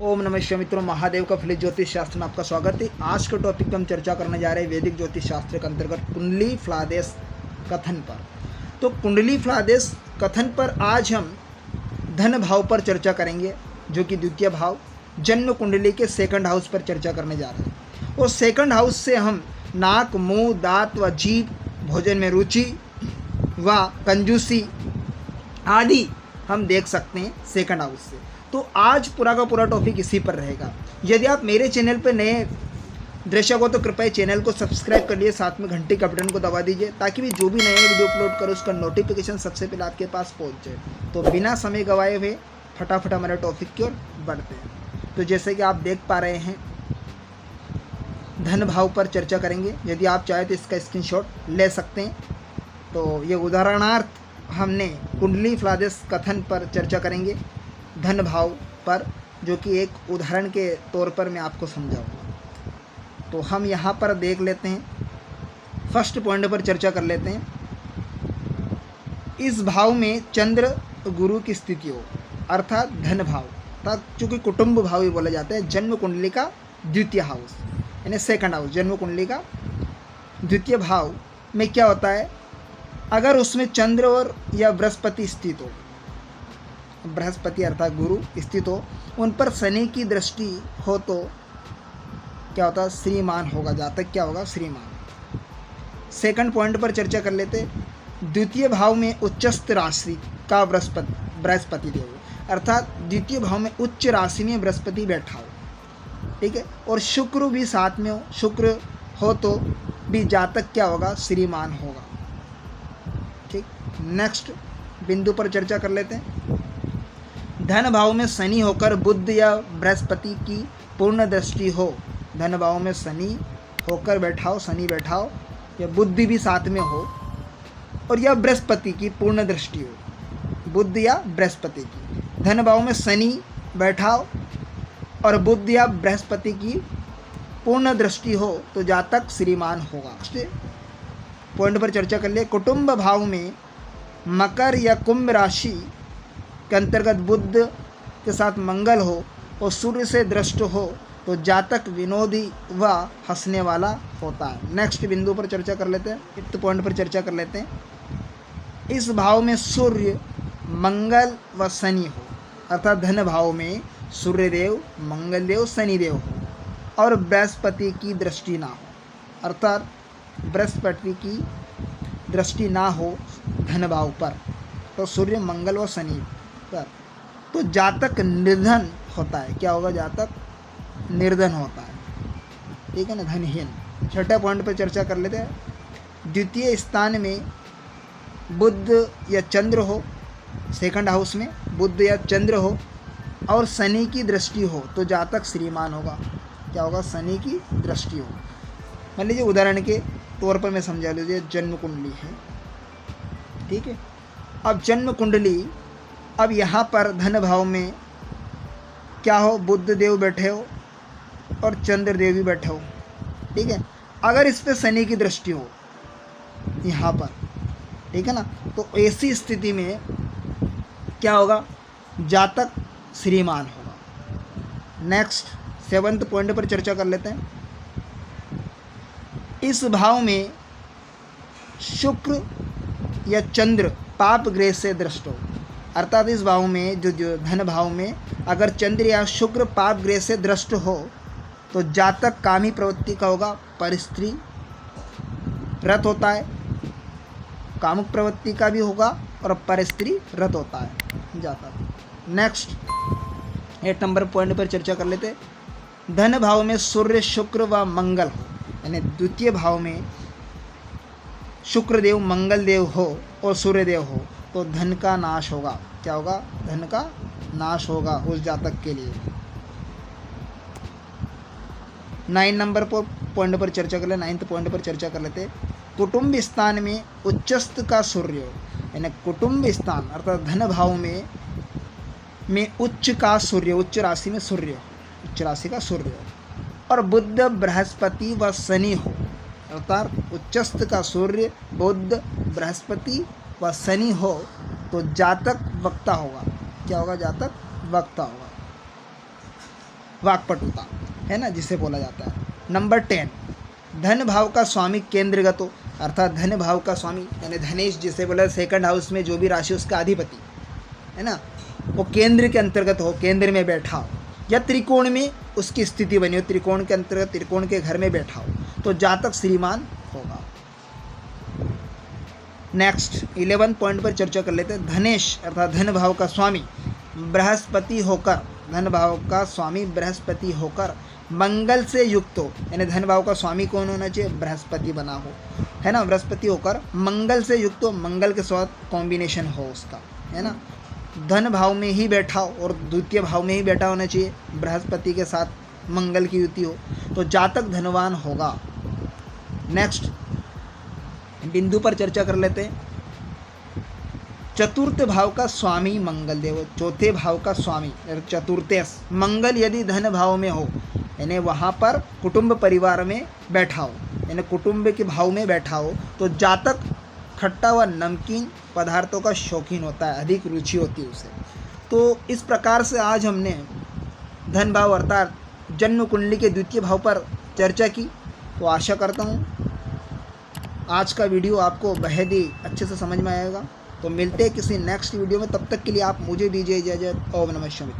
ओम नमः शिवाय मित्रों, महादेव का फलित ज्योतिष शास्त्र में आपका स्वागत है। आज के टॉपिक पे हम चर्चा करने जा रहे हैं वैदिक ज्योतिष शास्त्र के अंतर्गत कुंडली फलादेश कथन पर। तो कुंडली फलादेश कथन पर आज हम धन भाव पर चर्चा करेंगे, जो कि द्वितीय भाव जन्म कुंडली के सेकंड हाउस पर चर्चा करने जा रहे हैं। और सेकंड हाउस से हम नाक, मुंह, दांत व जीभ, भोजन में रुचि व कंजूसी आदि हम देख सकते हैं सेकंड हाउस से। तो आज पूरा का पूरा टॉपिक इसी पर रहेगा। यदि आप मेरे चैनल पर नए दर्शक हो तो कृपया चैनल को सब्सक्राइब कर लिए, साथ में घंटी के बटन को दबा दीजिए, ताकि भी जो भी नए वीडियो अपलोड करो उसका नोटिफिकेशन सबसे पहले आपके पास पहुंच जाए। तो बिना समय गवाए हुए फटाफट हमारे टॉपिक की ओर बढ़ते हैं। तो जैसे कि आप देख पा रहे हैं, धन भाव पर चर्चा करेंगे। यदि आप चाहें तो इसका स्क्रीनशॉट ले सकते हैं। तो ये उदाहरणार्थ हमने कुंडली फलादेश कथन पर चर्चा करेंगे, धन भाव पर, जो कि एक उदाहरण के तौर पर मैं आपको समझाऊंगा। तो हम यहाँ पर देख लेते हैं, फर्स्ट पॉइंट पर चर्चा कर लेते हैं। इस भाव में चंद्र गुरु की स्थिति हो, अर्थात धन भाव, तक चूँकि कुटुंब भाव ही बोला जाता है। जन्म कुंडली का द्वितीय हाउस यानी सेकंड हाउस, जन्म कुंडली का द्वितीय भाव में क्या होता है, अगर उसमें चंद्र और या बृहस्पति स्थित हो, बृहस्पति अर्थात गुरु स्थित हो, उन पर शनि की दृष्टि हो, तो क्या होता है, श्रीमान होगा। जातक क्या होगा, श्रीमान। सेकंड पॉइंट पर चर्चा कर लेते। द्वितीय भाव में उच्चस्थ राशि का बृहस्पति देव, अर्थात द्वितीय भाव में उच्च राशि में बृहस्पति बैठा हो, ठीक है, और शुक्र भी साथ में हो। शुक्र हो तो भी जातक क्या होगा, श्रीमान होगा। ठीक, नेक्स्ट बिंदु पर चर्चा कर लेते हैं। धन भाव में शनि होकर बुध या बृहस्पति की पूर्ण दृष्टि हो। धन भाव में शनि होकर बैठा हो, शनि बैठा हो, या बुद्धि भी साथ में हो, और या बृहस्पति की पूर्ण दृष्टि हो, बुध या बृहस्पति की। धन भाव में शनि बैठा हो और बुध या बृहस्पति की पूर्ण दृष्टि हो तो जातक श्रीमान होगा। पॉइंट पर चर्चा कर ले। कुटुंब भाव में मकर या कुंभ राशि के अंतर्गत बुध के साथ मंगल हो और सूर्य से दृष्ट हो तो जातक विनोदी व हंसने वाला होता है। नेक्स्ट बिंदु पर चर्चा कर लेते हैं, फिफ्थ पॉइंट पर चर्चा कर लेते हैं। इस भाव में सूर्य, मंगल व शनि हो, अर्थात धन भाव में सूर्यदेव, मंगलदेव, शनिदेव हो और बृहस्पति की दृष्टि ना हो, अर्थात बृहस्पति की दृष्टि ना हो धन भाव पर, तो सूर्य, मंगल व शनि पर, तो जातक निर्धन होता है। क्या होगा, जातक निर्धन होता है, ठीक है ना, धनहीन। छठे पॉइंट पर चर्चा कर लेते हैं। द्वितीय स्थान में बुध या चंद्र हो, सेकंड हाउस में बुध या चंद्र हो और शनि की दृष्टि हो तो जातक श्रीमान होगा। क्या होगा, शनि की दृष्टि हो। मान लीजिए उदाहरण के तौर पर मैं समझा लीजिए, जन्म कुंडली है, ठीक है। अब जन्म कुंडली, अब यहाँ पर धन भाव में क्या हो, बुध देव बैठे हो और चंद्र देव भी बैठे हो, ठीक है। अगर इस पे शनि की दृष्टि हो यहाँ पर, ठीक है ना, तो ऐसी स्थिति में क्या होगा, जातक श्रीमान होगा। नेक्स्ट सेवंथ पॉइंट पर चर्चा कर लेते हैं। इस भाव में शुक्र या चंद्र पाप ग्रह से दृष्ट हो, अर्थात इस भाव में जो धन भाव में अगर चंद्र या शुक्र पाप ग्रह से दृष्ट हो तो जातक कामी प्रवृत्ति का होगा, पर स्त्री रत होता है, कामुक प्रवृत्ति का भी होगा और पर स्त्री रत होता है जातक। नेक्स्ट 8 नंबर पॉइंट पर चर्चा कर लेते। धन भाव में सूर्य, शुक्र व मंगल हो, यानी द्वितीय भाव में शुक्रदेव, मंगलदेव हो और सूर्यदेव हो तो धन का नाश होगा। क्या होगा, धन का नाश होगा उस जातक के लिए। 9 नंबर पर पॉइंट पर चर्चा कर ले। 9th पॉइंट पर चर्चा कर लेते। कुटुंब स्थान में उच्चस्थ का सूर्य हो, यानी कुटुंब स्थान अर्थात धन भाव में उच्च का सूर्य, उच्च राशि में सूर्य, उच्च राशि का सूर्य हो और बुध, बृहस्पति व शनि हो, अर्थात उच्चस्थ का सूर्य, बुध, बृहस्पति व शनि हो तो जातक वक्ता होगा। क्या होगा, जातक वक्ता होगा। वाक्पटुता, है ना, जिसे बोला जाता है। नंबर 10, धन भाव का स्वामी केंद्रगत हो, अर्थात धन भाव का स्वामी यानी धनेश जिसे बोला, सेकंड हाउस में जो भी राशि उसका अधिपति है ना, वो केंद्र के अंतर्गत हो, केंद्र में बैठा हो, या त्रिकोण में उसकी स्थिति बनी हो, त्रिकोण के अंतर्गत त्रिकोण के घर में बैठा हो, तो जातक श्रीमान होगा। नेक्स्ट 11 पॉइंट पर चर्चा कर लेते हैं। धनेश अर्थात धन भाव का स्वामी बृहस्पति होकर, धन भाव का स्वामी बृहस्पति होकर मंगल से युक्त हो, यानी धन भाव का स्वामी कौन होना चाहिए, बृहस्पति बना हो, है ना, बृहस्पति होकर मंगल से युक्त हो, मंगल के साथ कॉम्बिनेशन हो उसका, है ना, धन भाव में ही बैठा हो और द्वितीय भाव में ही बैठा होना चाहिए, बृहस्पति के साथ मंगल की युति हो, तो जातक धनवान होगा। नेक्स्ट बिंदु पर चर्चा कर लेते हैं। चतुर्थ भाव का स्वामी मंगल देव, चौथे भाव का स्वामी चतुर्थेश मंगल यदि धन भाव में हो, यानी वहाँ पर कुटुंब परिवार में बैठा हो, यानी कुटुंब के भाव में बैठा हो, तो जातक खट्टा व नमकीन पदार्थों का शौकीन होता है, अधिक रुचि होती है उसे। तो इस प्रकार से आज हमने धन भाव अर्थात जन्म कुंडली के द्वितीय भाव पर चर्चा की। तो आशा करता हूँ आज का वीडियो आपको बेहद ही अच्छे से समझ में आएगा। तो मिलते हैं किसी नेक्स्ट वीडियो में, तब तक के लिए आप मुझे दीजिए इजाज़त। ओम नमः शिवाय।